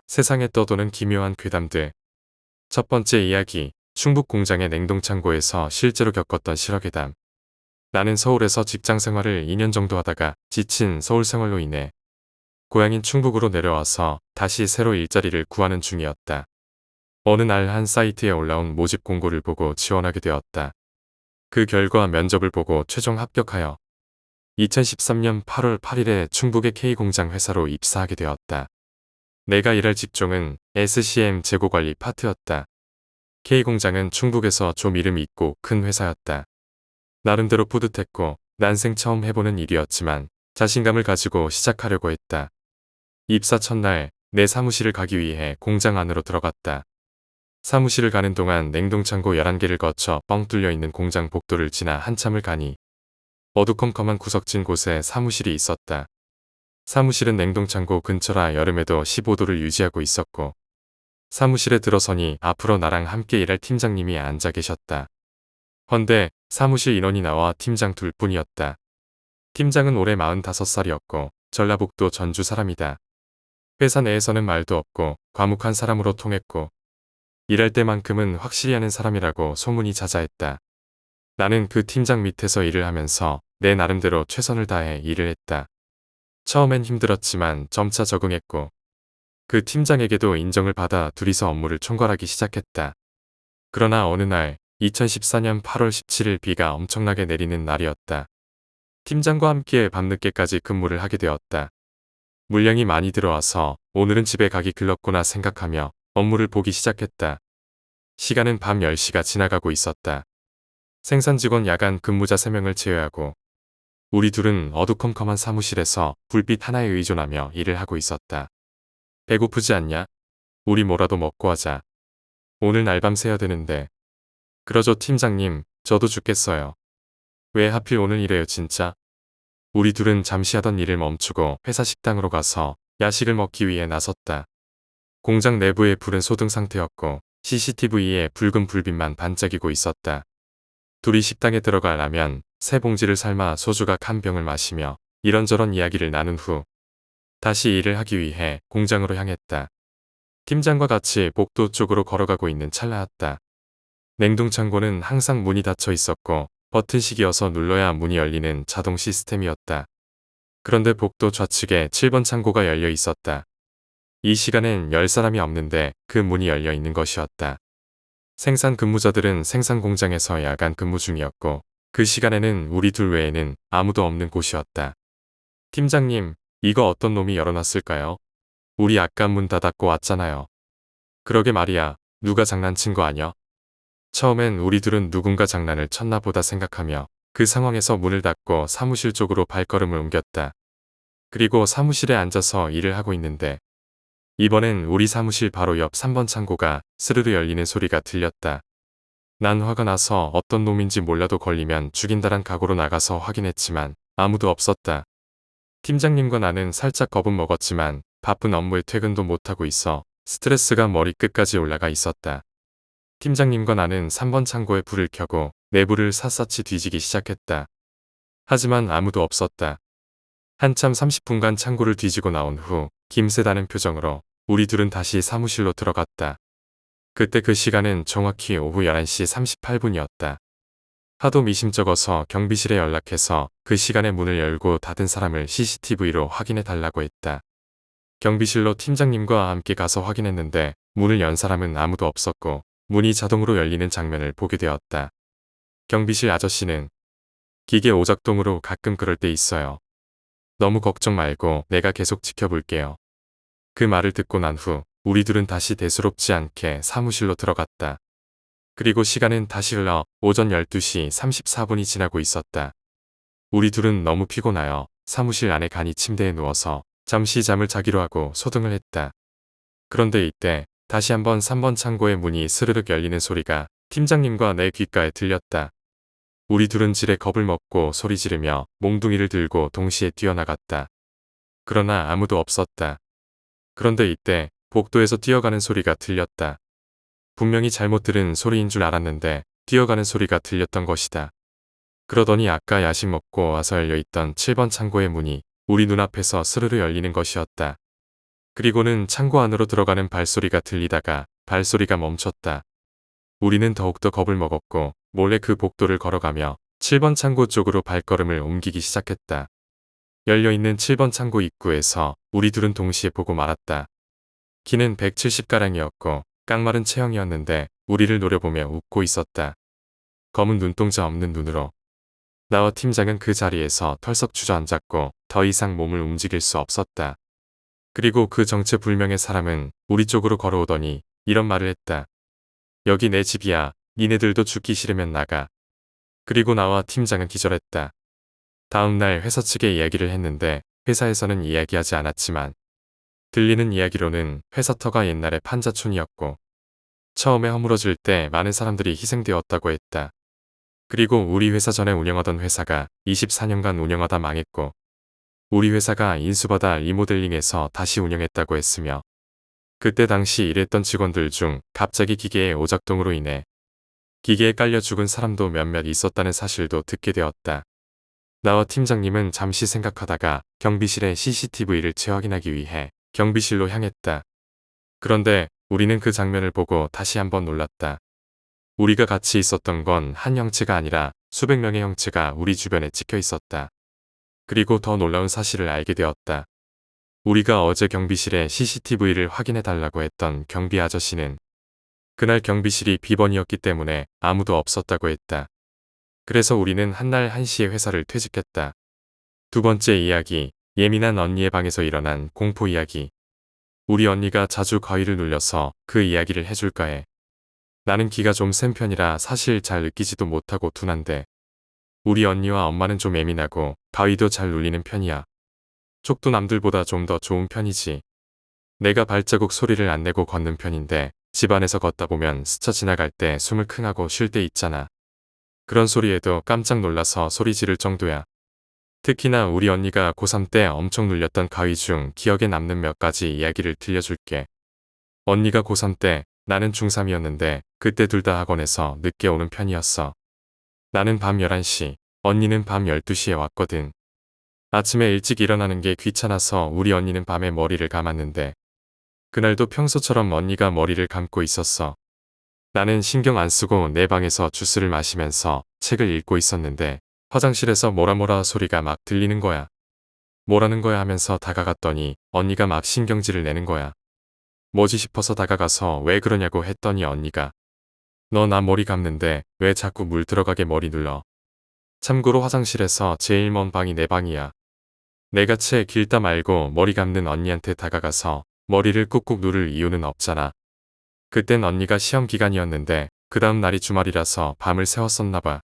세상에 떠도는 기묘한 괴담들. 첫 번째 이야기, 충북 공장의 냉동창고에서 실제로 겪었던 실화괴담. 나는 서울에서 직장 생활을 2년 정도 하다가 지친 서울 생활로 인해 고향인 충북으로 내려와서 다시 새로 일자리를 구하는 중이었다. 어느 날 한 사이트에 올라온 모집 공고를 보고 지원하게 되었다. 그 결과 면접을 보고 최종 합격하여 2013년 8월 8일에 충북의 K공장 회사로 입사하게 되었다. 내가 일할 직종은 SCM 재고관리 파트였다. K공장은 충북에서 좀 이름이 있고 큰 회사였다. 나름대로 뿌듯했고 난생 처음 해보는 일이었지만 자신감을 가지고 시작하려고 했다. 입사 첫날 내 사무실을 가기 위해 공장 안으로 들어갔다. 사무실을 가는 동안 냉동창고 11개를 거쳐 뻥 뚫려 있는 공장 복도를 지나 한참을 가니 어두컴컴한 구석진 곳에 사무실이 있었다. 사무실은 냉동창고 근처라 여름에도 15도를 유지하고 있었고 사무실에 들어서니 앞으로 나랑 함께 일할 팀장님이 앉아 계셨다. 헌데 사무실 인원이 나와 팀장 둘뿐이었다. 팀장은 올해 45살이었고 전라북도 전주 사람이다. 회사 내에서는 말도 없고 과묵한 사람으로 통했고 일할 때만큼은 확실히 하는 사람이라고 소문이 자자했다. 나는 그 팀장 밑에서 일을 하면서 내 나름대로 최선을 다해 일을 했다. 처음엔 힘들었지만 점차 적응했고 그 팀장에게도 인정을 받아 둘이서 업무를 총괄하기 시작했다. 그러나 어느 날 2014년 8월 17일 비가 엄청나게 내리는 날이었다. 팀장과 함께 밤늦게까지 근무를 하게 되었다. 물량이 많이 들어와서 오늘은 집에 가기 글렀구나 생각하며 업무를 보기 시작했다. 시간은 밤 10시가 지나가고 있었다. 생산 직원 야간 근무자 3명을 제외하고 우리 둘은 어두컴컴한 사무실에서 불빛 하나에 의존하며 일을 하고 있었다. 배고프지 않냐? 우리 뭐라도 먹고 하자. 오늘 날밤 새야 되는데. 그러죠 팀장님, 저도 죽겠어요. 왜 하필 오늘 이래요 진짜? 우리 둘은 잠시 하던 일을 멈추고 회사 식당으로 가서 야식을 먹기 위해 나섰다. 공장 내부의 불은 소등 상태였고 CCTV에 붉은 불빛만 반짝이고 있었다. 둘이 식당에 들어가 라면 3봉지를 삶아 소주각 1병을 마시며 이런저런 이야기를 나눈 후 다시 일을 하기 위해 공장으로 향했다. 팀장과 같이 복도 쪽으로 걸어가고 있는 찰나였다. 냉동창고는 항상 문이 닫혀 있었고 버튼식이어서 눌러야 문이 열리는 자동 시스템이었다. 그런데 복도 좌측에 7번 창고가 열려 있었다. 이 시간엔 열 사람이 없는데 그 문이 열려 있는 것이었다. 생산 근무자들은 생산 공장에서 야간 근무 중이었고 그 시간에는 우리 둘 외에는 아무도 없는 곳이었다. 팀장님, 이거 어떤 놈이 열어놨을까요? 우리 아까 문 닫았고 왔잖아요. 그러게 말이야, 누가 장난친 거 아냐? 처음엔 우리 둘은 누군가 장난을 쳤나 보다 생각하며 그 상황에서 문을 닫고 사무실 쪽으로 발걸음을 옮겼다. 그리고 사무실에 앉아서 일을 하고 있는데 이번엔 우리 사무실 바로 옆 3번 창고가 스르르 열리는 소리가 들렸다. 난 화가 나서 어떤 놈인지 몰라도 걸리면 죽인다란 각오로 나가서 확인했지만 아무도 없었다. 팀장님과 나는 살짝 겁은 먹었지만 바쁜 업무에 퇴근도 못하고 있어 스트레스가 머리끝까지 올라가 있었다. 팀장님과 나는 3번 창고에 불을 켜고 내부를 샅샅이 뒤지기 시작했다. 하지만 아무도 없었다. 한참 30분간 창고를 뒤지고 나온 후 김새다는 표정으로 우리 둘은 다시 사무실로 들어갔다. 그때 그 시간은 정확히 오후 11시 38분이었다. 하도 미심쩍어서 경비실에 연락해서 그 시간에 문을 열고 닫은 사람을 CCTV로 확인해 달라고 했다. 경비실로 팀장님과 함께 가서 확인했는데 문을 연 사람은 아무도 없었고 문이 자동으로 열리는 장면을 보게 되었다. 경비실 아저씨는 기계 오작동으로 가끔 그럴 때 있어요. 너무 걱정 말고 내가 계속 지켜볼게요. 그 말을 듣고 난 후 우리 둘은 다시 대수롭지 않게 사무실로 들어갔다. 그리고 시간은 다시 흘러 오전 12시 34분이 지나고 있었다. 우리 둘은 너무 피곤하여 사무실 안에 간이 침대에 누워서 잠시 잠을 자기로 하고 소등을 했다. 그런데 이때 다시 한번 3번 창고의 문이 스르륵 열리는 소리가 팀장님과 내 귓가에 들렸다. 우리 둘은 지레 겁을 먹고 소리 지르며 몽둥이를 들고 동시에 뛰어나갔다. 그러나 아무도 없었다. 그런데 이때 복도에서 뛰어가는 소리가 들렸다. 분명히 잘못 들은 소리인 줄 알았는데 뛰어가는 소리가 들렸던 것이다. 그러더니 아까 야식 먹고 와서 열려있던 7번 창고의 문이 우리 눈앞에서 스르르 열리는 것이었다. 그리고는 창고 안으로 들어가는 발소리가 들리다가 발소리가 멈췄다. 우리는 더욱더 겁을 먹었고 몰래 그 복도를 걸어가며 7번 창고 쪽으로 발걸음을 옮기기 시작했다. 열려있는 7번 창고 입구에서 우리 둘은 동시에 보고 말았다. 키는 170가량이었고 깡마른 체형이었는데 우리를 노려보며 웃고 있었다. 검은 눈동자 없는 눈으로. 나와 팀장은 그 자리에서 털썩 주저앉았고 더 이상 몸을 움직일 수 없었다. 그리고 그 정체불명의 사람은 우리 쪽으로 걸어오더니 이런 말을 했다. 여기 내 집이야. 니네들도 죽기 싫으면 나가. 그리고 나와 팀장은 기절했다. 다음 날 회사 측에 이야기를 했는데 회사에서는 이야기하지 않았지만 들리는 이야기로는 회사터가 옛날에 판자촌이었고 처음에 허물어질 때 많은 사람들이 희생되었다고 했다. 그리고 우리 회사 전에 운영하던 회사가 24년간 운영하다 망했고 우리 회사가 인수받아 리모델링해서 다시 운영했다고 했으며 그때 당시 일했던 직원들 중 갑자기 기계의 오작동으로 인해 기계에 깔려 죽은 사람도 몇몇 있었다는 사실도 듣게 되었다. 나와 팀장님은 잠시 생각하다가 경비실의 CCTV를 재확인하기 위해 경비실로 향했다. 그런데 우리는 그 장면을 보고 다시 한번 놀랐다. 우리가 같이 있었던 건 한 형체가 아니라 수백 명의 형체가 우리 주변에 찍혀 있었다. 그리고 더 놀라운 사실을 알게 되었다. 우리가 어제 경비실에 CCTV를 확인해 달라고 했던 경비 아저씨는 그날 경비실이 비번이었기 때문에 아무도 없었다고 했다. 그래서 우리는 한날 1시에 회사를 퇴직했다. 두 번째 이야기, 예민한 언니의 방에서 일어난 공포 이야기. 우리 언니가 자주 가위를 눌려서 그 이야기를 해줄까 해. 나는 기가 좀 센 편이라 사실 잘 느끼지도 못하고 둔한데 우리 언니와 엄마는 좀 예민하고 가위도 잘 눌리는 편이야. 촉도 남들보다 좀 더 좋은 편이지. 내가 발자국 소리를 안 내고 걷는 편인데 집안에서 걷다 보면 스쳐 지나갈 때 숨을 킁하고 쉴 때 있잖아. 그런 소리에도 깜짝 놀라서 소리 지를 정도야. 특히나 우리 언니가 고3 때 엄청 눌렸던 가위 중 기억에 남는 몇 가지 이야기를 들려줄게. 언니가 고3 때 나는 중3이었는데 그때 둘 다 학원에서 늦게 오는 편이었어. 나는 밤 11시, 언니는 밤 12시에 왔거든. 아침에 일찍 일어나는 게 귀찮아서 우리 언니는 밤에 머리를 감았는데 그날도 평소처럼 언니가 머리를 감고 있었어. 나는 신경 안 쓰고 내 방에서 주스를 마시면서 책을 읽고 있었는데 화장실에서 뭐라 소리가 막 들리는 거야. 뭐라는 거야 하면서 다가갔더니 언니가 막 신경질을 내는 거야. 뭐지 싶어서 다가가서 왜 그러냐고 했더니 언니가 너 나 머리 감는데 왜 자꾸 물 들어가게 머리 눌러. 참고로 화장실에서 제일 먼 방이 내 방이야. 내가 책 읽다 말고 머리 감는 언니한테 다가가서 머리를 꾹꾹 누를 이유는 없잖아. 그땐 언니가 시험 기간이었는데 그 다음 날이 주말이라서 밤을 새웠었나 봐.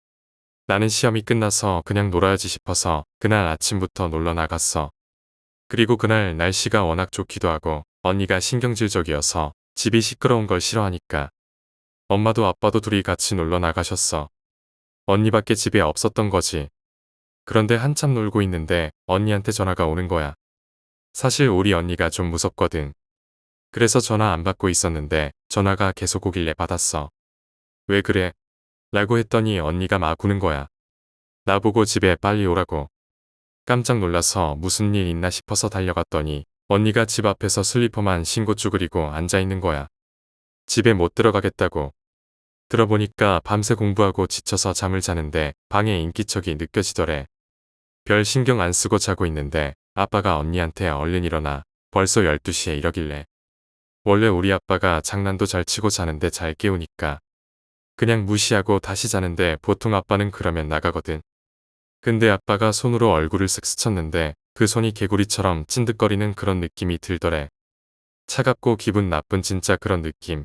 나는 시험이 끝나서 그냥 놀아야지 싶어서 그날 아침부터 놀러 나갔어. 그리고 그날 날씨가 워낙 좋기도 하고 언니가 신경질적이어서 집이 시끄러운 걸 싫어하니까 엄마도 아빠도 둘이 같이 놀러 나가셨어. 언니밖에 집에 없었던 거지. 그런데 한참 놀고 있는데 언니한테 전화가 오는 거야. 사실 우리 언니가 좀 무섭거든. 그래서 전화 안 받고 있었는데 전화가 계속 오길래 받았어. 왜 그래? 라고 했더니 언니가 막 우는 거야. 나보고 집에 빨리 오라고. 깜짝 놀라서 무슨 일 있나 싶어서 달려갔더니 언니가 집 앞에서 슬리퍼만 신고 쭈그리고 앉아있는 거야. 집에 못 들어가겠다고. 들어보니까 밤새 공부하고 지쳐서 잠을 자는데 방에 인기척이 느껴지더래. 별 신경 안 쓰고 자고 있는데 아빠가 언니한테 얼른 일어나. 벌써 12시에 이러길래. 원래 우리 아빠가 장난도 잘 치고 자는데 잘 깨우니까 그냥 무시하고 다시 자는데 보통 아빠는 그러면 나가거든. 근데 아빠가 손으로 얼굴을 쓱 스쳤는데 그 손이 개구리처럼 찐득거리는 그런 느낌이 들더래. 차갑고 기분 나쁜 진짜 그런 느낌.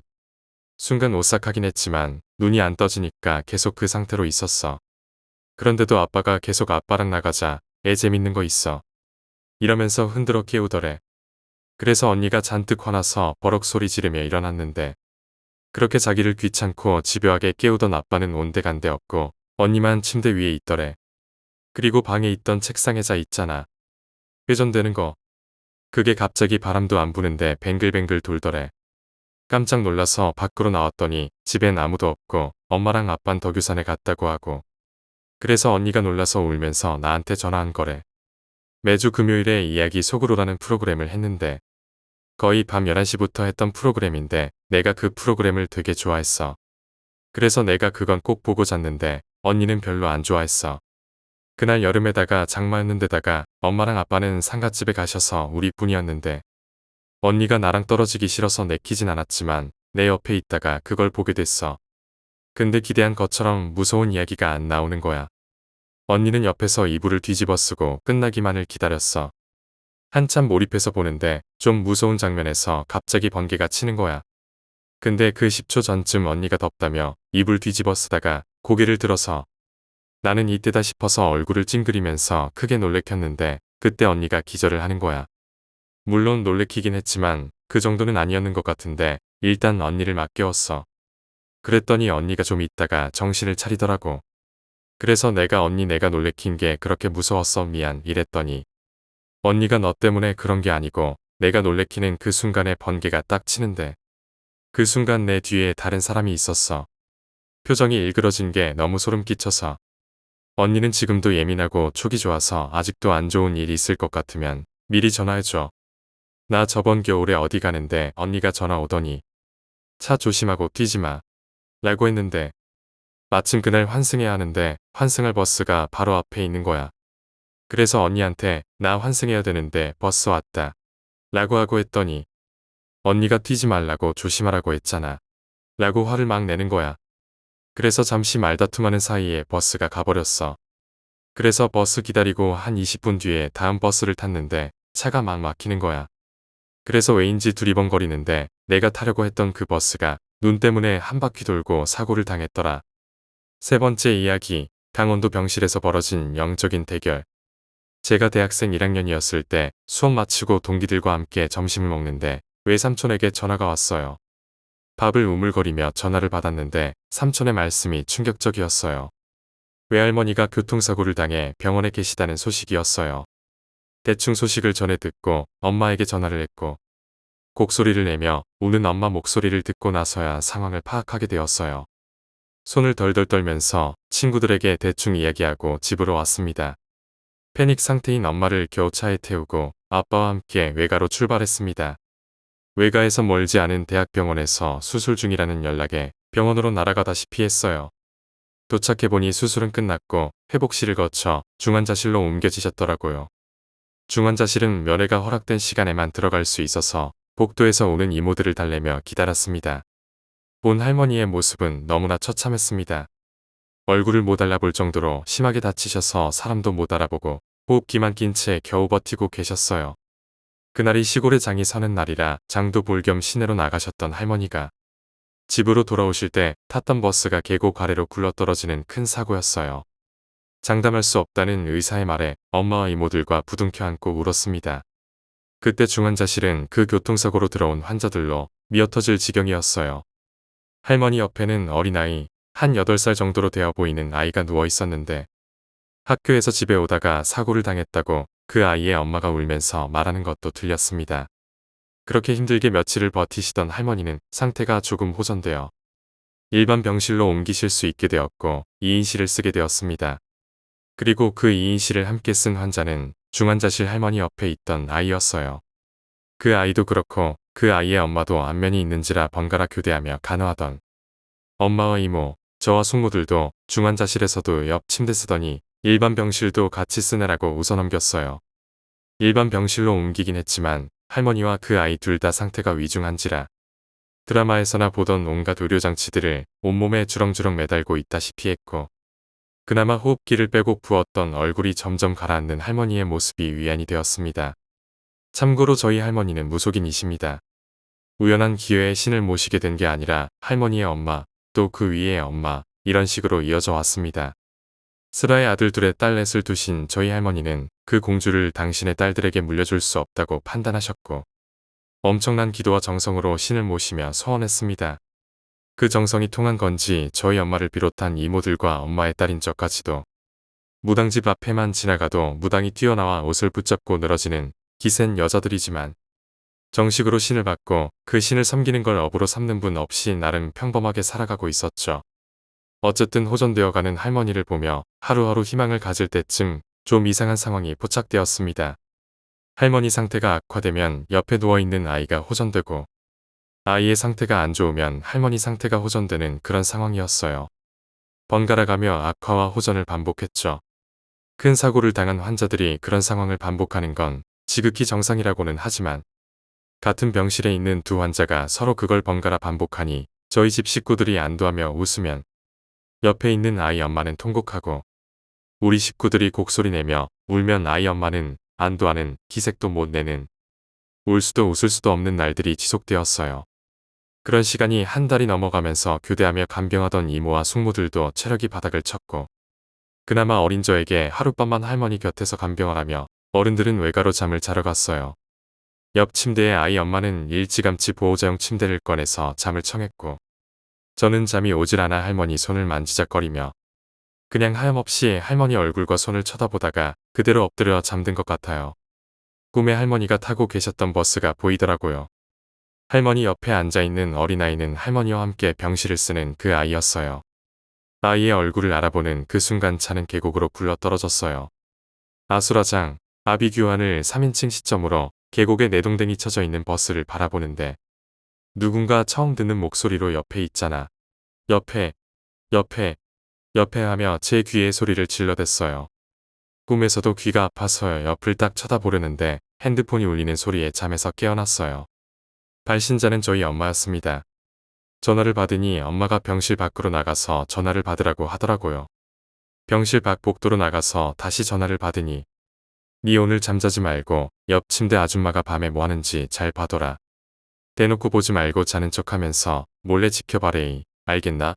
순간 오싹하긴 했지만 눈이 안 떠지니까 계속 그 상태로 있었어. 그런데도 아빠가 계속 아빠랑 나가자. 애 재밌는 거 있어. 이러면서 흔들어 깨우더래. 그래서 언니가 잔뜩 화나서 버럭 소리 지르며 일어났는데 그렇게 자기를 귀찮고 집요하게 깨우던 아빠는 온데간데 없고 언니만 침대 위에 있더래. 그리고 방에 있던 책상에 자 있잖아. 회전되는 거. 그게 갑자기 바람도 안 부는데 뱅글뱅글 돌더래. 깜짝 놀라서 밖으로 나왔더니 집엔 아무도 없고 엄마랑 아빤 덕유산에 갔다고 하고. 그래서 언니가 놀라서 울면서 나한테 전화한 거래. 매주 금요일에 이야기 속으로라는 프로그램을 했는데 거의 밤 11시부터 했던 프로그램인데 내가 그 프로그램을 되게 좋아했어. 그래서 내가 그건 꼭 보고 잤는데 언니는 별로 안 좋아했어. 그날 여름에다가 장마였는데다가 엄마랑 아빠는 상갓집에 가셔서 우리뿐이었는데 언니가 나랑 떨어지기 싫어서 내키진 않았지만 내 옆에 있다가 그걸 보게 됐어. 근데 기대한 것처럼 무서운 이야기가 안 나오는 거야. 언니는 옆에서 이불을 뒤집어 쓰고 끝나기만을 기다렸어. 한참 몰입해서 보는데 좀 무서운 장면에서 갑자기 번개가 치는 거야. 근데 그 10초 전쯤 언니가 덥다며 이불 뒤집어 쓰다가 고개를 들어서 나는 이때다 싶어서 얼굴을 찡그리면서 크게 놀래켰는데 그때 언니가 기절을 하는 거야. 물론 놀래키긴 했지만 그 정도는 아니었는 것 같은데 일단 언니를 막 깨웠어. 그랬더니 언니가 좀 있다가 정신을 차리더라고. 그래서 내가 놀래킨 게 그렇게 무서웠어 미안 이랬더니 언니가 너 때문에 그런 게 아니고 내가 놀래키는 그 순간에 번개가 딱 치는데 그 순간 내 뒤에 다른 사람이 있었어. 표정이 일그러진 게 너무 소름 끼쳐서 언니는 지금도 예민하고 촉이 좋아서 아직도 안 좋은 일이 있을 것 같으면 미리 전화해줘. 나 저번 겨울에 어디 가는데 언니가 전화 오더니 차 조심하고 뛰지 마. 라고 했는데 마침 그날 환승해야 하는데 환승할 버스가 바로 앞에 있는 거야. 그래서 언니한테 나 환승해야 되는데 버스 왔다. 라고 하고 했더니 언니가 뛰지 말라고 조심하라고 했잖아. 라고 화를 막 내는 거야. 그래서 잠시 말다툼하는 사이에 버스가 가버렸어. 그래서 버스 기다리고 한 20분 뒤에 다음 버스를 탔는데 차가 막 막히는 거야. 그래서 왜인지 두리번거리는데 내가 타려고 했던 그 버스가 눈 때문에 한 바퀴 돌고 사고를 당했더라. 세 번째 이야기, 강원도 병실에서 벌어진 영적인 대결. 제가 대학생 1학년이었을 때 수업 마치고 동기들과 함께 점심을 먹는데 외삼촌에게 전화가 왔어요. 밥을 우물거리며 전화를 받았는데 삼촌의 말씀이 충격적이었어요. 외할머니가 교통사고를 당해 병원에 계시다는 소식이었어요. 대충 소식을 전해 듣고 엄마에게 전화를 했고 곡소리를 내며 우는 엄마 목소리를 듣고 나서야 상황을 파악하게 되었어요. 손을 덜덜 떨면서 친구들에게 대충 이야기하고 집으로 왔습니다. 패닉 상태인 엄마를 겨우 차에 태우고 아빠와 함께 외가로 출발했습니다. 외가에서 멀지 않은 대학병원에서 수술 중이라는 연락에 병원으로 날아가다시피 했어요. 도착해보니 수술은 끝났고 회복실을 거쳐 중환자실로 옮겨지셨더라고요. 중환자실은 면회가 허락된 시간에만 들어갈 수 있어서 복도에서 오는 이모들을 달래며 기다렸습니다. 본 할머니의 모습은 너무나 처참했습니다. 얼굴을 못 알아볼 정도로 심하게 다치셔서 사람도 못 알아보고 호흡기만 낀 채 겨우 버티고 계셨어요. 그날이 시골의 장이 서는 날이라 장도 볼 겸 시내로 나가셨던 할머니가 집으로 돌아오실 때 탔던 버스가 계곡 아래로 굴러떨어지는 큰 사고였어요. 장담할 수 없다는 의사의 말에 엄마와 이모들과 부둥켜 안고 울었습니다. 그때 중환자실은 그 교통사고로 들어온 환자들로 미어터질 지경이었어요. 할머니 옆에는 어린아이, 한 8살 정도로 되어 보이는 아이가 누워 있었는데 학교에서 집에 오다가 사고를 당했다고 그 아이의 엄마가 울면서 말하는 것도 들렸습니다. 그렇게 힘들게 며칠을 버티시던 할머니는 상태가 조금 호전되어 일반 병실로 옮기실 수 있게 되었고 2인실을 쓰게 되었습니다. 그리고 그 2인실을 함께 쓴 환자는 중환자실 할머니 옆에 있던 아이였어요. 그 아이도 그렇고 그 아이의 엄마도 안면이 있는지라 번갈아 교대하며 간호하던 엄마와 이모, 저와 숙모들도 중환자실에서도 옆 침대 쓰더니 일반 병실도 같이 쓰느라고 웃어넘겼어요. 일반 병실로 옮기긴 했지만 할머니와 그 아이 둘 다 상태가 위중한지라 드라마에서나 보던 온갖 의료장치들을 온몸에 주렁주렁 매달고 있다시피 했고 그나마 호흡기를 빼고 부었던 얼굴이 점점 가라앉는 할머니의 모습이 위안이 되었습니다. 참고로 저희 할머니는 무속인이십니다. 우연한 기회에 신을 모시게 된 게 아니라 할머니의 엄마, 또 그 위의 엄마, 이런 식으로 이어져 왔습니다. 슬아의 아들 둘에 딸 넷을 두신 저희 할머니는 그 공주를 당신의 딸들에게 물려줄 수 없다고 판단하셨고 엄청난 기도와 정성으로 신을 모시며 소원했습니다. 그 정성이 통한 건지 저희 엄마를 비롯한 이모들과 엄마의 딸인 저까지도 무당집 앞에만 지나가도 무당이 뛰어나와 옷을 붙잡고 늘어지는 기센 여자들이지만 정식으로 신을 받고 그 신을 섬기는 걸 업으로 삼는 분 없이 나름 평범하게 살아가고 있었죠. 어쨌든 호전되어가는 할머니를 보며 하루하루 희망을 가질 때쯤 좀 이상한 상황이 포착되었습니다. 할머니 상태가 악화되면 옆에 누워있는 아이가 호전되고 아이의 상태가 안 좋으면 할머니 상태가 호전되는 그런 상황이었어요. 번갈아가며 악화와 호전을 반복했죠. 큰 사고를 당한 환자들이 그런 상황을 반복하는 건 지극히 정상이라고는 하지만 같은 병실에 있는 두 환자가 서로 그걸 번갈아 반복하니 저희 집 식구들이 안도하며 웃으면 옆에 있는 아이 엄마는 통곡하고 우리 식구들이 곡소리 내며 울면 아이 엄마는 안도하는 기색도 못 내는 울 수도 웃을 수도 없는 날들이 지속되었어요. 그런 시간이 한 달이 넘어가면서 교대하며 간병하던 이모와 숙모들도 체력이 바닥을 쳤고 그나마 어린 저에게 하룻밤만 할머니 곁에서 간병하라며 어른들은 외가로 잠을 자러 갔어요. 옆 침대에 아이 엄마는 일찌감치 보호자용 침대를 꺼내서 잠을 청했고 저는 잠이 오질 않아 할머니 손을 만지작거리며 그냥 하염없이 할머니 얼굴과 손을 쳐다보다가 그대로 엎드려 잠든 것 같아요. 꿈에 할머니가 타고 계셨던 버스가 보이더라고요. 할머니 옆에 앉아있는 어린아이는 할머니와 함께 병실을 쓰는 그 아이였어요. 아이의 얼굴을 알아보는 그 순간 차는 계곡으로 굴러떨어졌어요. 아수라장, 아비규환을 3인칭 시점으로 계곡에 내동댕이 쳐져 있는 버스를 바라보는데 누군가 처음 듣는 목소리로 옆에 있잖아. 옆에, 옆에, 옆에 하며 제 귀에 소리를 질러댔어요. 꿈에서도 귀가 아파서 옆을 딱 쳐다보려는데 핸드폰이 울리는 소리에 잠에서 깨어났어요. 발신자는 저희 엄마였습니다. 전화를 받으니 엄마가 병실 밖으로 나가서 전화를 받으라고 하더라고요. 병실 밖 복도로 나가서 다시 전화를 받으니 니 오늘 잠자지 말고 옆 침대 아줌마가 밤에 뭐하는지 잘 봐둬라. 대놓고 보지 말고 자는 척하면서 몰래 지켜봐래이. 알겠나?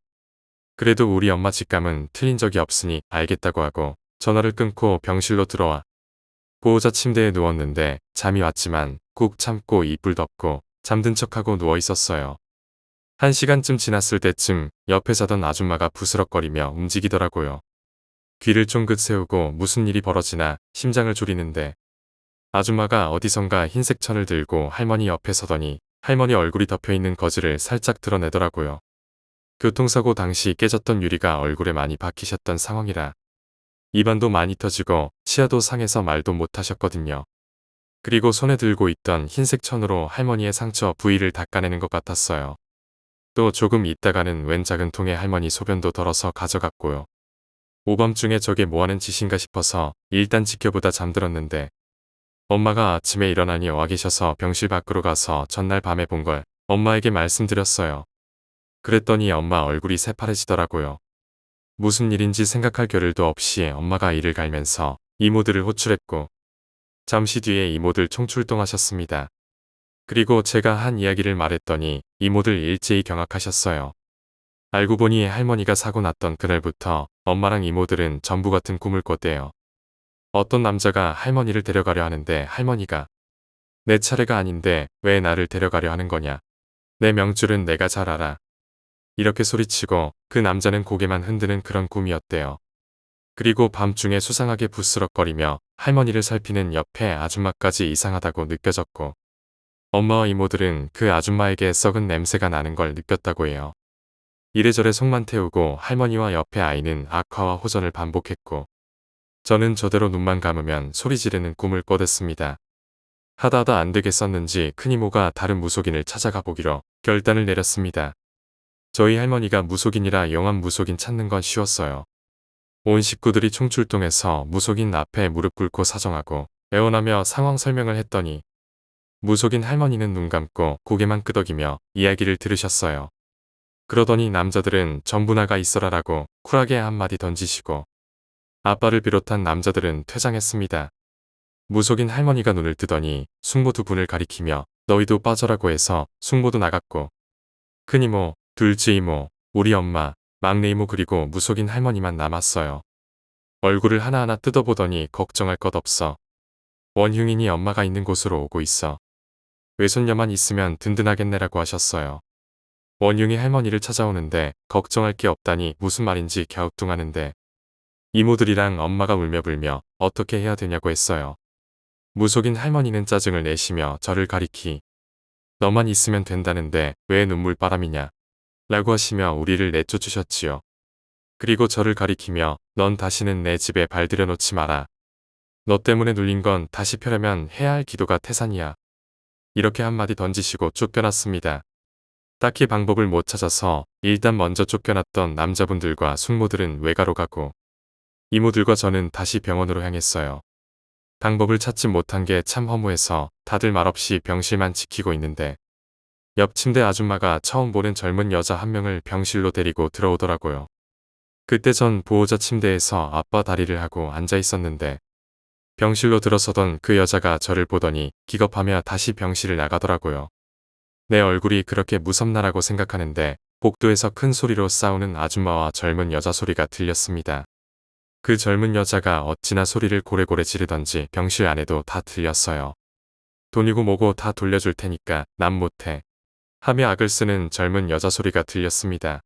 그래도 우리 엄마 직감은 틀린 적이 없으니 알겠다고 하고 전화를 끊고 병실로 들어와 보호자 침대에 누웠는데 잠이 왔지만 꾹 참고 이불 덮고 잠든 척하고 누워 있었어요. 1시간쯤 지났을 때쯤 옆에 자던 아줌마가 부스럭거리며 움직이더라고요. 귀를 쫑긋 세우고 무슨 일이 벌어지나 심장을 졸이는데 아줌마가 어디선가 흰색 천을 들고 할머니 옆에 서더니 할머니 얼굴이 덮여있는 거즈를 살짝 드러내더라고요. 교통사고 당시 깨졌던 유리가 얼굴에 많이 박히셨던 상황이라 입안도 많이 터지고 치아도 상해서 말도 못하셨거든요. 그리고 손에 들고 있던 흰색 천으로 할머니의 상처 부위를 닦아내는 것 같았어요. 또 조금 있다가는 웬 작은 통에 할머니 소변도 덜어서 가져갔고요. 오밤중에 저게 뭐하는 짓인가 싶어서 일단 지켜보다 잠들었는데 엄마가 아침에 일어나니 와 계셔서 병실 밖으로 가서 전날 밤에 본 걸 엄마에게 말씀드렸어요. 그랬더니 엄마 얼굴이 새파래지더라고요. 무슨 일인지 생각할 겨를도 없이 엄마가 이를 갈면서 이모들을 호출했고 잠시 뒤에 이모들 총출동하셨습니다. 그리고 제가 한 이야기를 말했더니 이모들 일제히 경악하셨어요. 알고 보니 할머니가 사고 났던 그날부터 엄마랑 이모들은 전부 같은 꿈을 꿨대요. 어떤 남자가 할머니를 데려가려 하는데 할머니가 내 차례가 아닌데 왜 나를 데려가려 하는 거냐. 내 명줄은 내가 잘 알아. 이렇게 소리치고 그 남자는 고개만 흔드는 그런 꿈이었대요. 그리고 밤중에 수상하게 부스럭거리며 할머니를 살피는 옆에 아줌마까지 이상하다고 느껴졌고 엄마와 이모들은 그 아줌마에게 썩은 냄새가 나는 걸 느꼈다고 해요. 이래저래 속만 태우고 할머니와 옆에 아이는 악화와 호전을 반복했고 저는 저대로 눈만 감으면 소리 지르는 꿈을 꿔댔습니다. 하다하다 안 되겠었는지 큰이모가 다른 무속인을 찾아가 보기로 결단을 내렸습니다. 저희 할머니가 무속인이라 영암 무속인 찾는 건 쉬웠어요. 온 식구들이 총출동해서 무속인 앞에 무릎 꿇고 사정하고 애원하며 상황 설명을 했더니 무속인 할머니는 눈 감고 고개만 끄덕이며 이야기를 들으셨어요. 그러더니 남자들은 전부 나가 있어라라고 쿨하게 한마디 던지시고 아빠를 비롯한 남자들은 퇴장했습니다. 무속인 할머니가 눈을 뜨더니 숙모 두 분을 가리키며 너희도 빠져라고 해서 숙모도 나갔고 큰이모, 둘째 이모, 우리 엄마, 막내 이모 그리고 무속인 할머니만 남았어요. 얼굴을 하나하나 뜯어보더니 걱정할 것 없어. 원흉인이 엄마가 있는 곳으로 오고 있어. 외손녀만 있으면 든든하겠네라고 하셨어요. 원흉이 할머니를 찾아오는데 걱정할 게 없다니 무슨 말인지 갸우뚱하는데 이모들이랑 엄마가 울며 불며 어떻게 해야 되냐고 했어요. 무속인 할머니는 짜증을 내시며 저를 가리키 너만 있으면 된다는데 왜 눈물바람이냐 라고 하시며 우리를 내쫓으셨지요. 그리고 저를 가리키며 넌 다시는 내 집에 발들여 놓지 마라. 너 때문에 눌린 건 다시 펴려면 해야 할 기도가 태산이야. 이렇게 한마디 던지시고 쫓겨났습니다. 딱히 방법을 못 찾아서 일단 먼저 쫓겨났던 남자분들과 숙모들은 외가로 가고 이모들과 저는 다시 병원으로 향했어요. 방법을 찾지 못한 게 참 허무해서 다들 말없이 병실만 지키고 있는데 옆 침대 아줌마가 처음 보는 젊은 여자 한 명을 병실로 데리고 들어오더라고요. 그때 전 보호자 침대에서 아빠 다리를 하고 앉아 있었는데 병실로 들어서던 그 여자가 저를 보더니 기겁하며 다시 병실을 나가더라고요. 내 얼굴이 그렇게 무섭나라고 생각하는데 복도에서 큰 소리로 싸우는 아줌마와 젊은 여자 소리가 들렸습니다. 그 젊은 여자가 어찌나 소리를 고래고래 지르던지 병실 안에도 다 들렸어요. 돈이고 뭐고 다 돌려줄 테니까 난 못해. 하며 악을 쓰는 젊은 여자 소리가 들렸습니다.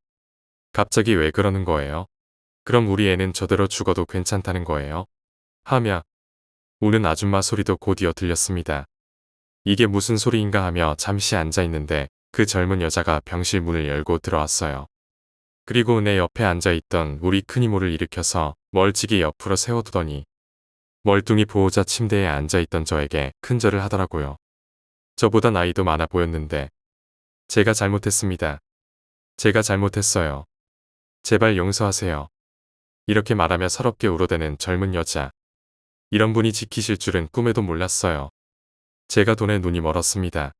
갑자기 왜 그러는 거예요? 그럼 우리 애는 저대로 죽어도 괜찮다는 거예요? 하며 우는 아줌마 소리도 곧이어 들렸습니다. 이게 무슨 소리인가 하며 잠시 앉아 있는데 그 젊은 여자가 병실 문을 열고 들어왔어요. 그리고 내 옆에 앉아있던 우리 큰이모를 일으켜서 멀찍이 옆으로 세워두더니 멀뚱히 보호자 침대에 앉아있던 저에게 큰절을 하더라고요. 저보다 나이도 많아 보였는데 제가 잘못했습니다. 제가 잘못했어요. 제발 용서하세요. 이렇게 말하며 서럽게 울어대는 젊은 여자. 이런 분이 지키실 줄은 꿈에도 몰랐어요. 제가 돈에 눈이 멀었습니다.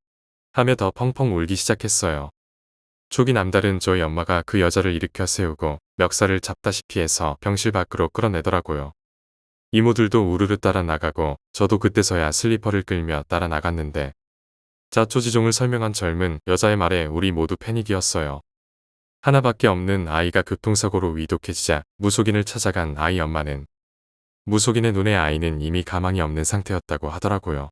하며 더 펑펑 울기 시작했어요. 초기 남다른 저희 엄마가 그 여자를 일으켜 세우고 멱살을 잡다시피 해서 병실 밖으로 끌어내더라고요. 이모들도 우르르 따라 나가고 저도 그때서야 슬리퍼를 끌며 따라 나갔는데 자초지종을 설명한 젊은 여자의 말에 우리 모두 패닉이었어요. 하나밖에 없는 아이가 교통사고로 위독해지자 무속인을 찾아간 아이 엄마는 무속인의 눈에 아이는 이미 가망이 없는 상태였다고 하더라고요.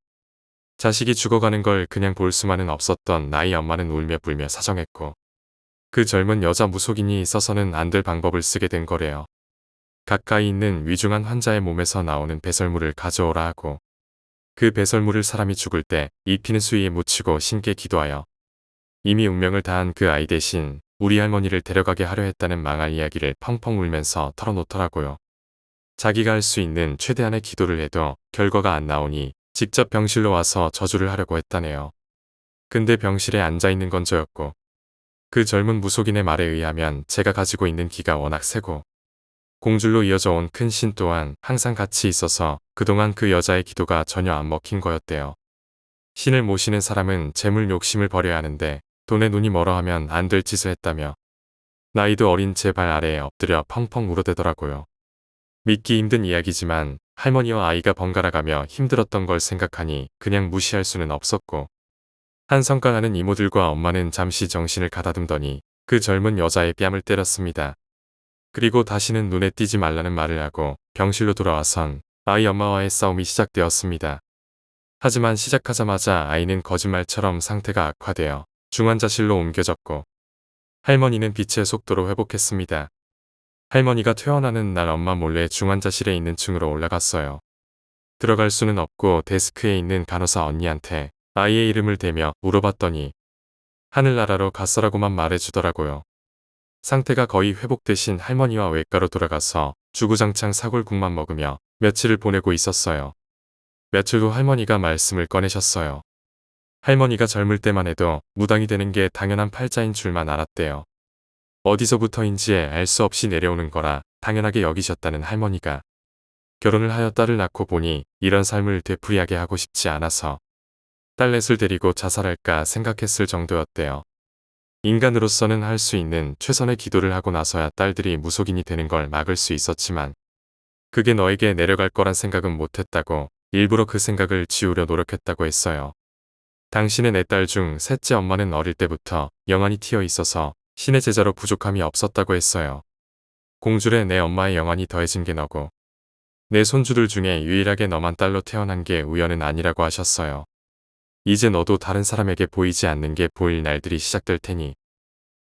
자식이 죽어가는 걸 그냥 볼 수만은 없었던 나이 엄마는 울며 불며 사정했고 그 젊은 여자 무속인이 있어서는 안 될 방법을 쓰게 된 거래요. 가까이 있는 위중한 환자의 몸에서 나오는 배설물을 가져오라 하고 그 배설물을 사람이 죽을 때 입히는 수위에 묻히고 신께 기도하여 이미 운명을 다한 그 아이 대신 우리 할머니를 데려가게 하려 했다는 망할 이야기를 펑펑 울면서 털어놓더라고요. 자기가 할 수 있는 최대한의 기도를 해도 결과가 안 나오니 직접 병실로 와서 저주를 하려고 했다네요. 근데 병실에 앉아있는 건 저였고 그 젊은 무속인의 말에 의하면 제가 가지고 있는 기가 워낙 세고 공줄로 이어져 온 큰 신 또한 항상 같이 있어서 그동안 그 여자의 기도가 전혀 안 먹힌 거였대요. 신을 모시는 사람은 재물 욕심을 버려야 하는데 돈에 눈이 멀어하면 안 될 짓을 했다며 나이도 어린 제 발 아래에 엎드려 펑펑 울어대더라고요. 믿기 힘든 이야기지만 할머니와 아이가 번갈아가며 힘들었던 걸 생각하니 그냥 무시할 수는 없었고 한성깔하는 이모들과 엄마는 잠시 정신을 가다듬더니 그 젊은 여자의 뺨을 때렸습니다. 그리고 다시는 눈에 띄지 말라는 말을 하고 병실로 돌아와선 아이 엄마와의 싸움이 시작되었습니다. 하지만 시작하자마자 아이는 거짓말처럼 상태가 악화되어 중환자실로 옮겨졌고 할머니는 빛의 속도로 회복했습니다. 할머니가 퇴원하는 날 엄마 몰래 중환자실에 있는 층으로 올라갔어요. 들어갈 수는 없고 데스크에 있는 간호사 언니한테 아이의 이름을 대며 물어봤더니 하늘나라로 갔어라고만 말해주더라고요. 상태가 거의 회복되신 할머니와 외과로 돌아가서 주구장창 사골국만 먹으며 며칠을 보내고 있었어요. 며칠 후 할머니가 말씀을 꺼내셨어요. 할머니가 젊을 때만 해도 무당이 되는 게 당연한 팔자인 줄만 알았대요. 어디서부터인지 알 수 없이 내려오는 거라 당연하게 여기셨다는 할머니가 결혼을 하여 딸을 낳고 보니 이런 삶을 되풀이하게 하고 싶지 않아서 딸넷을 데리고 자살할까 생각했을 정도였대요. 인간으로서는 할 수 있는 최선의 기도를 하고 나서야 딸들이 무속인이 되는 걸 막을 수 있었지만 그게 너에게 내려갈 거란 생각은 못했다고 일부러 그 생각을 지우려 노력했다고 했어요. 당신의 네 딸 중 셋째 엄마는 어릴 때부터 영안이 튀어 있어서 신의 제자로 부족함이 없었다고 했어요. 공줄에 내 엄마의 영안이 더해진 게 너고 내 손주들 중에 유일하게 너만 딸로 태어난 게 우연은 아니라고 하셨어요. 이제 너도 다른 사람에게 보이지 않는 게 보일 날들이 시작될 테니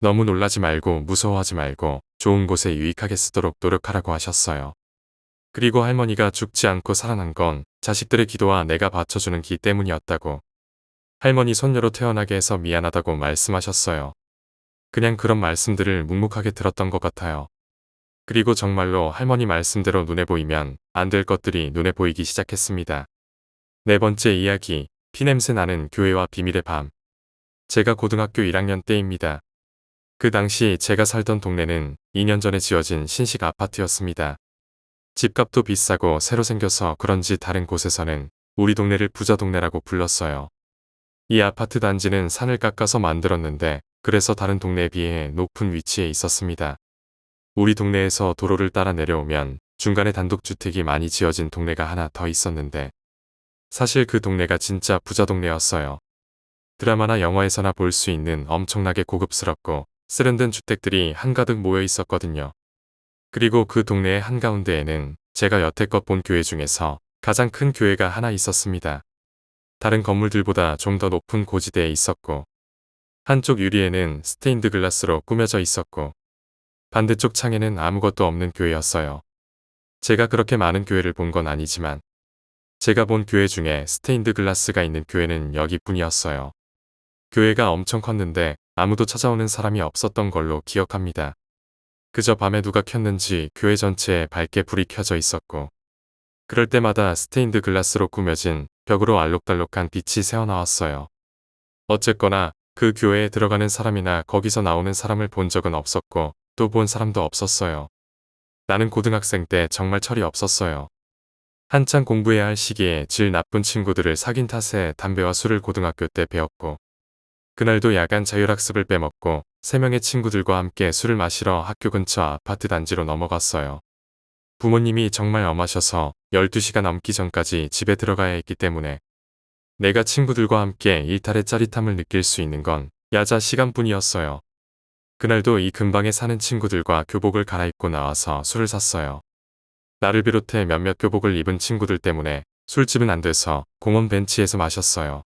너무 놀라지 말고 무서워하지 말고 좋은 곳에 유익하게 쓰도록 노력하라고 하셨어요. 그리고 할머니가 죽지 않고 살아난 건 자식들의 기도와 내가 받쳐주는 기 때문이었다고 할머니 손녀로 태어나게 해서 미안하다고 말씀하셨어요. 그냥 그런 말씀들을 묵묵하게 들었던 것 같아요. 그리고 정말로 할머니 말씀대로 눈에 보이면 안 될 것들이 눈에 보이기 시작했습니다. 네 번째 이야기, 피냄새 나는 교회와 비밀의 밤. 제가 고등학교 1학년 때입니다. 그 당시 제가 살던 동네는 2년 전에 지어진 신식 아파트였습니다. 집값도 비싸고 새로 생겨서 그런지 다른 곳에서는 우리 동네를 부자 동네라고 불렀어요. 이 아파트 단지는 산을 깎아서 만들었는데 그래서 다른 동네에 비해 높은 위치에 있었습니다. 우리 동네에서 도로를 따라 내려오면 중간에 단독주택이 많이 지어진 동네가 하나 더 있었는데 사실 그 동네가 진짜 부자 동네였어요. 드라마나 영화에서나 볼 수 있는 엄청나게 고급스럽고 세련된 주택들이 한가득 모여 있었거든요. 그리고 그 동네의 한가운데에는 제가 여태껏 본 교회 중에서 가장 큰 교회가 하나 있었습니다. 다른 건물들보다 좀 더 높은 고지대에 있었고 한쪽 유리에는 스테인드 글라스로 꾸며져 있었고 반대쪽 창에는 아무것도 없는 교회였어요. 제가 그렇게 많은 교회를 본 건 아니지만 제가 본 교회 중에 스테인드 글라스가 있는 교회는 여기뿐이었어요. 교회가 엄청 컸는데 아무도 찾아오는 사람이 없었던 걸로 기억합니다. 그저 밤에 누가 켰는지 교회 전체에 밝게 불이 켜져 있었고 그럴 때마다 스테인드 글라스로 꾸며진 벽으로 알록달록한 빛이 새어나왔어요. 어쨌거나 그 교회에 들어가는 사람이나 거기서 나오는 사람을 본 적은 없었고 또 본 사람도 없었어요. 나는 고등학생 때 정말 철이 없었어요. 한창 공부해야 할 시기에 질 나쁜 친구들을 사귄 탓에 담배와 술을 고등학교 때 배웠고 그날도 야간 자율학습을 빼먹고 3명의 친구들과 함께 술을 마시러 학교 근처 아파트 단지로 넘어갔어요. 부모님이 정말 엄하셔서 12시가 넘기 전까지 집에 들어가야 했기 때문에 내가 친구들과 함께 일탈의 짜릿함을 느낄 수 있는 건 야자 시간뿐이었어요. 그날도 이 근방에 사는 친구들과 교복을 갈아입고 나와서 술을 샀어요. 나를 비롯해 몇몇 교복을 입은 친구들 때문에 술집은 안 돼서 공원 벤치에서 마셨어요.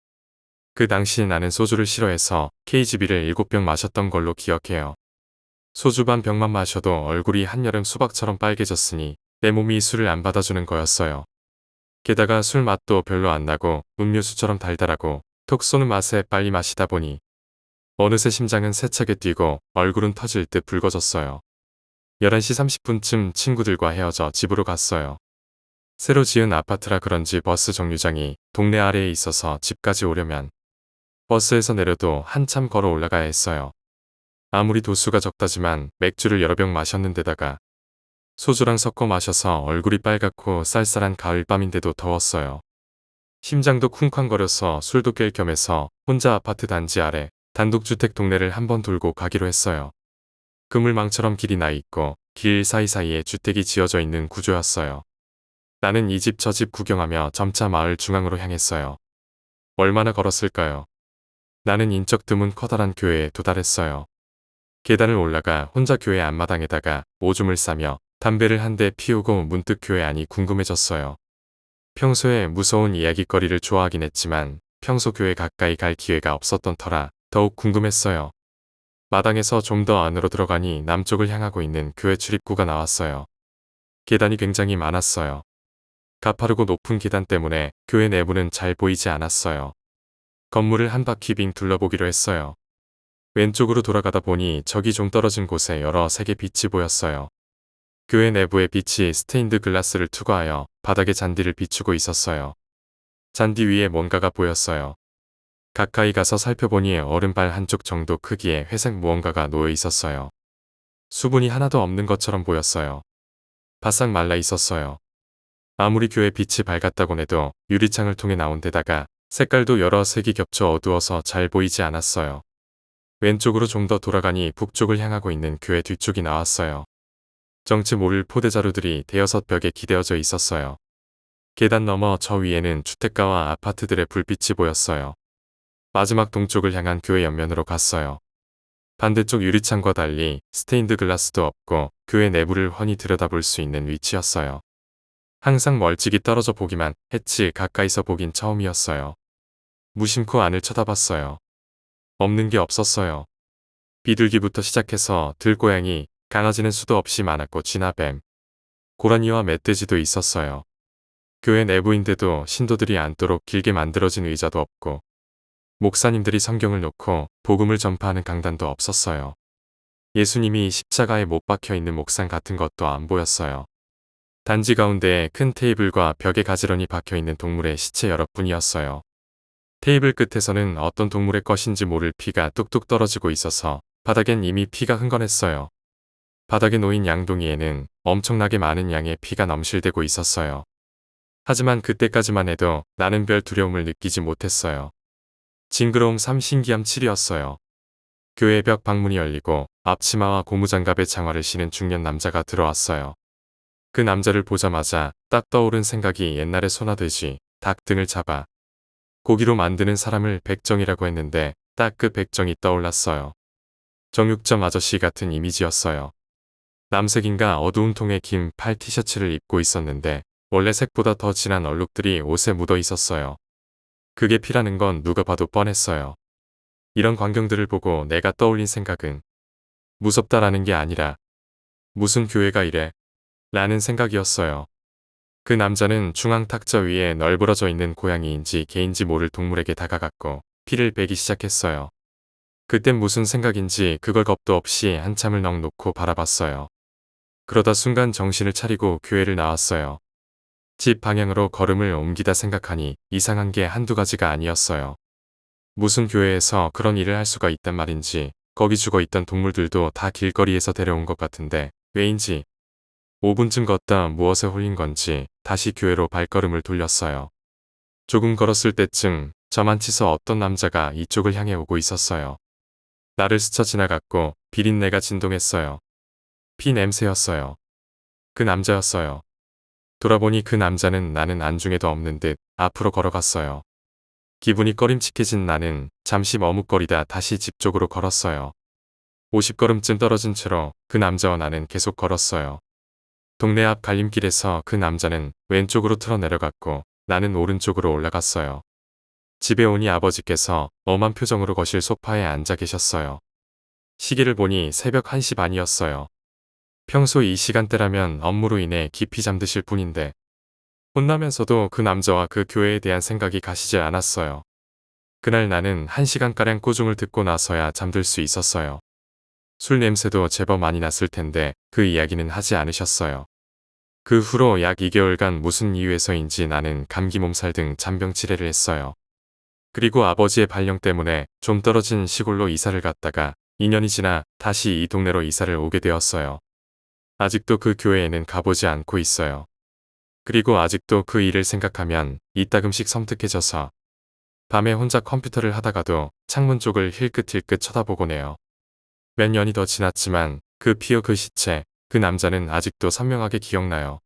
그 당시 나는 소주를 싫어해서 KGB를 7병 마셨던 걸로 기억해요. 소주 반 병만 마셔도 얼굴이 한여름 수박처럼 빨개졌으니 내 몸이 술을 안 받아주는 거였어요. 게다가 술 맛도 별로 안 나고 음료수처럼 달달하고 톡 쏘는 맛에 빨리 마시다 보니 어느새 심장은 세차게 뛰고 얼굴은 터질 듯 붉어졌어요. 11시 30분쯤 친구들과 헤어져 집으로 갔어요. 새로 지은 아파트라 그런지 버스 정류장이 동네 아래에 있어서 집까지 오려면 버스에서 내려도 한참 걸어 올라가야 했어요. 아무리 도수가 적다지만 맥주를 여러 병 마셨는데다가 소주랑 섞어 마셔서 얼굴이 빨갛고 쌀쌀한 가을밤인데도 더웠어요. 심장도 쿵쾅거려서 술도 깰 겸해서 혼자 아파트 단지 아래 단독주택 동네를 한번 돌고 가기로 했어요. 그물망처럼 길이 나 있고 길 사이사이에 주택이 지어져 있는 구조였어요. 나는 이 집 저 집 구경하며 점차 마을 중앙으로 향했어요. 얼마나 걸었을까요? 나는 인적 드문 커다란 교회에 도달했어요. 계단을 올라가 혼자 교회 앞마당에다가 오줌을 싸며 담배를 한 대 피우고 문득 교회 안이 궁금해졌어요. 평소에 무서운 이야깃거리를 좋아하긴 했지만 평소 교회 가까이 갈 기회가 없었던 터라 더욱 궁금했어요. 마당에서 좀 더 안으로 들어가니 남쪽을 향하고 있는 교회 출입구가 나왔어요. 계단이 굉장히 많았어요. 가파르고 높은 계단 때문에 교회 내부는 잘 보이지 않았어요. 건물을 한 바퀴 빙 둘러보기로 했어요. 왼쪽으로 돌아가다 보니 저기 좀 떨어진 곳에 여러 색의 빛이 보였어요. 교회 내부의 빛이 스테인드 글라스를 투과하여 바닥의 잔디를 비추고 있었어요. 잔디 위에 뭔가가 보였어요. 가까이 가서 살펴보니 어른발 한쪽 정도 크기의 회색 무언가가 놓여 있었어요. 수분이 하나도 없는 것처럼 보였어요. 바싹 말라 있었어요. 아무리 교회 빛이 밝았다곤 해도 유리창을 통해 나온 데다가 색깔도 여러 색이 겹쳐 어두워서 잘 보이지 않았어요. 왼쪽으로 좀 더 돌아가니 북쪽을 향하고 있는 교회 뒤쪽이 나왔어요. 정치 모를 포대자루들이 대여섯 벽에 기대어져 있었어요. 계단 너머 저 위에는 주택가와 아파트들의 불빛이 보였어요. 마지막 동쪽을 향한 교회 옆면으로 갔어요. 반대쪽 유리창과 달리 스테인드 글라스도 없고 교회 내부를 훤히 들여다볼 수 있는 위치였어요. 항상 멀찍이 떨어져 보기만 했지 가까이서 보긴 처음이었어요. 무심코 안을 쳐다봤어요. 없는 게 없었어요. 비둘기부터 시작해서 들고양이, 강아지는 수도 없이 많았고 쥐나뱀, 고라니와 멧돼지도 있었어요. 교회 내부인데도 신도들이 앉도록 길게 만들어진 의자도 없고 목사님들이 성경을 놓고 복음을 전파하는 강단도 없었어요. 예수님이 십자가에 못 박혀 있는 목상 같은 것도 안 보였어요. 단지 가운데에 큰 테이블과 벽에 가지런히 박혀있는 동물의 시체 여러 뿐이었어요. 테이블 끝에서는 어떤 동물의 것인지 모를 피가 뚝뚝 떨어지고 있어서 바닥엔 이미 피가 흥건했어요. 바닥에 놓인 양동이에는 엄청나게 많은 양의 피가 넘실대고 있었어요. 하지만 그때까지만 해도 나는 별 두려움을 느끼지 못했어요. 징그러움 3 신기함 7이었어요. 교회 벽 방문이 열리고 앞치마와 고무장갑에 장화를 신은 중년 남자가 들어왔어요. 그 남자를 보자마자 딱 떠오른 생각이 옛날에 소나돼지, 닭 등을 잡아 고기로 만드는 사람을 백정이라고 했는데 딱 그 백정이 떠올랐어요. 정육점 아저씨 같은 이미지였어요. 남색인가 어두운 통의 긴 팔 티셔츠를 입고 있었는데 원래 색보다 더 진한 얼룩들이 옷에 묻어 있었어요. 그게 피라는 건 누가 봐도 뻔했어요. 이런 광경들을 보고 내가 떠올린 생각은 무섭다라는 게 아니라 무슨 교회가 이래? 라는 생각이었어요. 그 남자는 중앙 탁자 위에 널브러져 있는 고양이인지 개인지 모를 동물에게 다가갔고 피를 베기 시작했어요. 그땐 무슨 생각인지 그걸 겁도 없이 한참을 넋 놓고 바라봤어요. 그러다 순간 정신을 차리고 교회를 나왔어요. 집 방향으로 걸음을 옮기다 생각하니 이상한 게 한두 가지가 아니었어요. 무슨 교회에서 그런 일을 할 수가 있단 말인지 거기 죽어있던 동물들도 다 길거리에서 데려온 것 같은데 왜인지 5분쯤 걷다 무엇에 홀린 건지 다시 교회로 발걸음을 돌렸어요. 조금 걸었을 때쯤 저만 치서 어떤 남자가 이쪽을 향해 오고 있었어요. 나를 스쳐 지나갔고 비린내가 진동했어요. 피 냄새였어요. 그 남자였어요. 돌아보니 그 남자는 나는 안중에도 없는 듯 앞으로 걸어갔어요. 기분이 꺼림칙해진 나는 잠시 머뭇거리다 다시 집 쪽으로 걸었어요. 50걸음쯤 떨어진 채로 그 남자와 나는 계속 걸었어요. 동네 앞 갈림길에서 그 남자는 왼쪽으로 틀어 내려갔고 나는 오른쪽으로 올라갔어요. 집에 오니 아버지께서 엄한 표정으로 거실 소파에 앉아 계셨어요. 시계를 보니 새벽 1시 반이었어요. 평소 이 시간대라면 업무로 인해 깊이 잠드실 분인데 혼나면서도 그 남자와 그 교회에 대한 생각이 가시질 않았어요. 그날 나는 1시간가량 꾸중을 듣고 나서야 잠들 수 있었어요. 술 냄새도 제법 많이 났을 텐데 그 이야기는 하지 않으셨어요. 그 후로 약 2개월간 무슨 이유에서인지 나는 감기 몸살 등 잔병 치레를 했어요. 그리고 아버지의 발령 때문에 좀 떨어진 시골로 이사를 갔다가 2년이 지나 다시 이 동네로 이사를 오게 되었어요. 아직도 그 교회에는 가보지 않고 있어요. 그리고 아직도 그 일을 생각하면 이따금씩 섬뜩해져서 밤에 혼자 컴퓨터를 하다가도 창문 쪽을 힐끗힐끗 쳐다보곤 해요. 몇 년이 더 지났지만 그 피어 그 시체, 그 남자는 아직도 선명하게 기억나요.